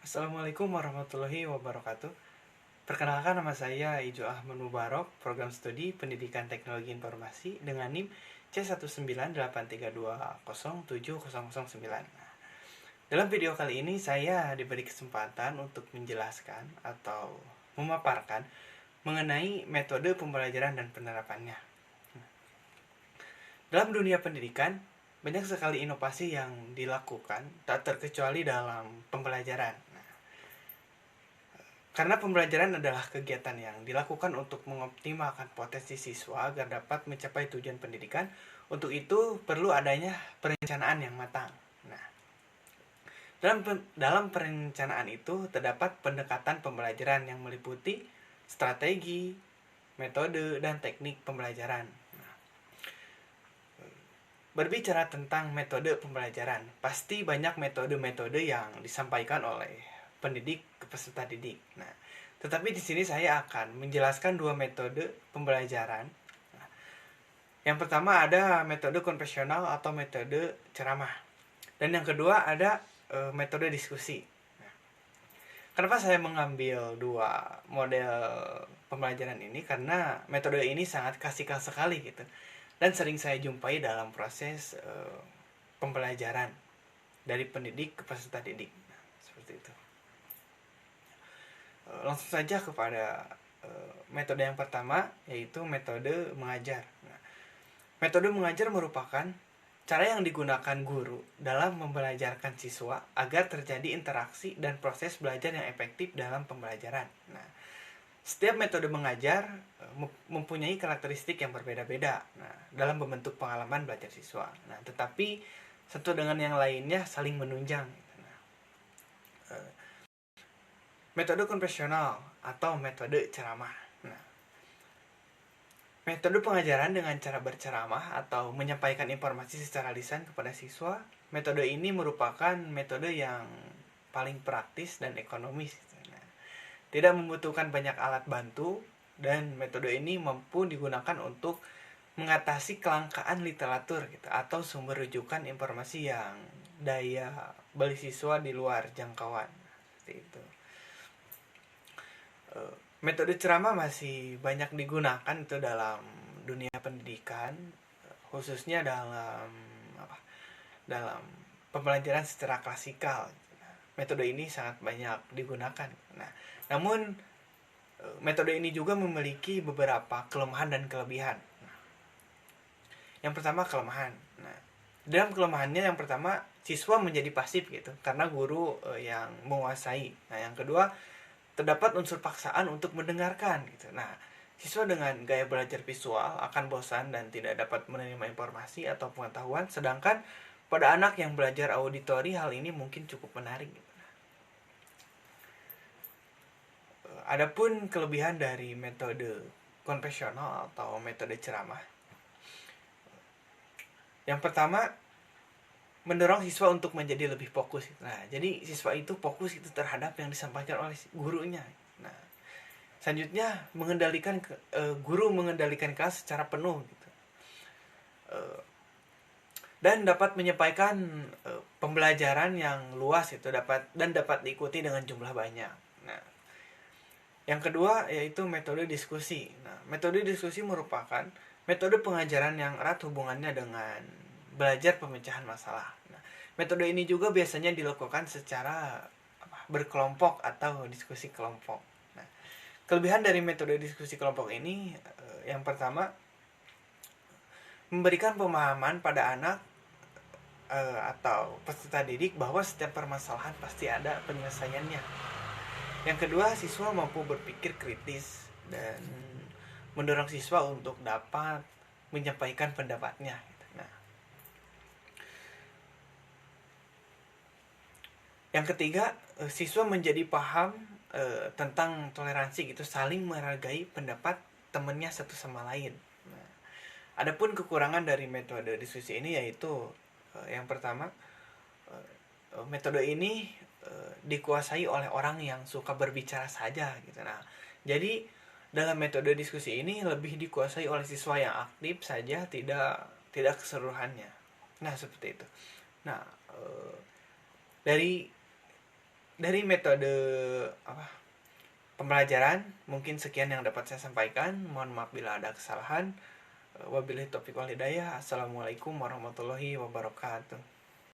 Assalamualaikum warahmatullahi wabarakatuh. Perkenalkan, nama saya Ijo Ahmad Mubarok, program studi Pendidikan Teknologi Informasi dengan NIM C19832070009. Dalam video kali ini saya diberi kesempatan untuk menjelaskan atau memaparkan mengenai metode pembelajaran dan penerapannya. Dalam dunia pendidikan, banyak sekali inovasi yang dilakukan, tak terkecuali dalam pembelajaran. Karena pembelajaran adalah kegiatan yang dilakukan untuk mengoptimalkan potensi siswa agar dapat mencapai tujuan pendidikan. Untuk itu perlu adanya perencanaan yang matang. Nah, dalam perencanaan itu terdapat pendekatan pembelajaran yang meliputi strategi, metode, dan teknik pembelajaran. Berbicara tentang metode pembelajaran, pasti banyak metode-metode yang disampaikan oleh pendidik ke peserta didik. Nah, tetapi di sini saya akan menjelaskan dua metode pembelajaran. Yang pertama ada metode konvensional atau metode ceramah, dan yang kedua ada metode diskusi. Kenapa saya mengambil dua model pembelajaran ini? Karena metode ini sangat klasikal sekali gitu, dan sering saya jumpai dalam proses pembelajaran dari pendidik ke peserta didik. Nah, seperti itu. Langsung saja kepada metode yang pertama, yaitu metode mengajar. Nah, metode mengajar merupakan cara yang digunakan guru dalam membelajarkan siswa agar terjadi interaksi dan proses belajar yang efektif dalam pembelajaran. Nah, setiap metode mengajar mempunyai karakteristik yang berbeda-beda, nah, dalam membentuk pengalaman belajar siswa. Nah, tetapi satu dengan yang lainnya saling menunjang. Nah, metode konvensional atau metode ceramah. Nah, metode pengajaran dengan cara berceramah atau menyampaikan informasi secara lisan kepada siswa. Metode ini merupakan metode yang paling praktis dan ekonomis. Nah, tidak membutuhkan banyak alat bantu, dan metode ini mampu digunakan untuk mengatasi kelangkaan literatur gitu, atau sumber rujukan informasi yang daya beli siswa di luar jangkauan. Seperti itu. Metode ceramah masih banyak digunakan itu dalam dunia pendidikan, khususnya dalam pembelajaran secara klasikal. Metode ini sangat banyak digunakan. Nah, namun metode ini juga memiliki beberapa kelemahan dan kelebihan. Nah, yang pertama, kelemahan. Nah, dalam kelemahannya, yang pertama, siswa menjadi pasif gitu karena guru yang menguasai. Nah, yang kedua, terdapat unsur paksaan untuk mendengarkan gitu. Nah, siswa dengan gaya belajar visual akan bosan dan tidak dapat menerima informasi atau pengetahuan, sedangkan pada anak yang belajar auditori hal ini mungkin cukup menarik gitu. Adapun kelebihan dari metode konvensional atau metode ceramah, yang pertama, mendorong siswa untuk menjadi lebih fokus. Nah, jadi siswa itu fokus itu terhadap yang disampaikan oleh gurunya. Nah, selanjutnya guru mengendalikan kelas secara penuh gitu. Dan dapat menyampaikan pembelajaran yang luas itu dapat diikuti dengan jumlah banyak. Nah, yang kedua yaitu metode diskusi. Nah, metode diskusi merupakan metode pengajaran yang erat hubungannya dengan belajar pemecahan masalah. Nah, metode ini juga biasanya dilakukan secara berkelompok atau diskusi kelompok. Nah, kelebihan dari metode diskusi kelompok ini, yang pertama, memberikan pemahaman pada anak atau peserta didik bahwa setiap permasalahan pasti ada penyelesaiannya. Yang kedua, siswa mampu berpikir kritis dan mendorong siswa untuk dapat menyampaikan pendapatnya. Nah, yang ketiga, siswa menjadi paham tentang toleransi gitu, saling menghargai pendapat temannya satu sama lain. Nah, adapun kekurangan dari metode diskusi ini yaitu yang pertama, metode ini dikuasai oleh orang yang suka berbicara saja gitu. Nah, jadi dalam metode diskusi ini lebih dikuasai oleh siswa yang aktif saja, tidak keseluruhannya. Nah, seperti itu. Nah, dari dari metode apa pembelajaran mungkin sekian yang dapat saya sampaikan. Mohon maaf bila ada kesalahan. Wabillahi taufiq wal hidayah. Assalamualaikum warahmatullahi wabarakatuh.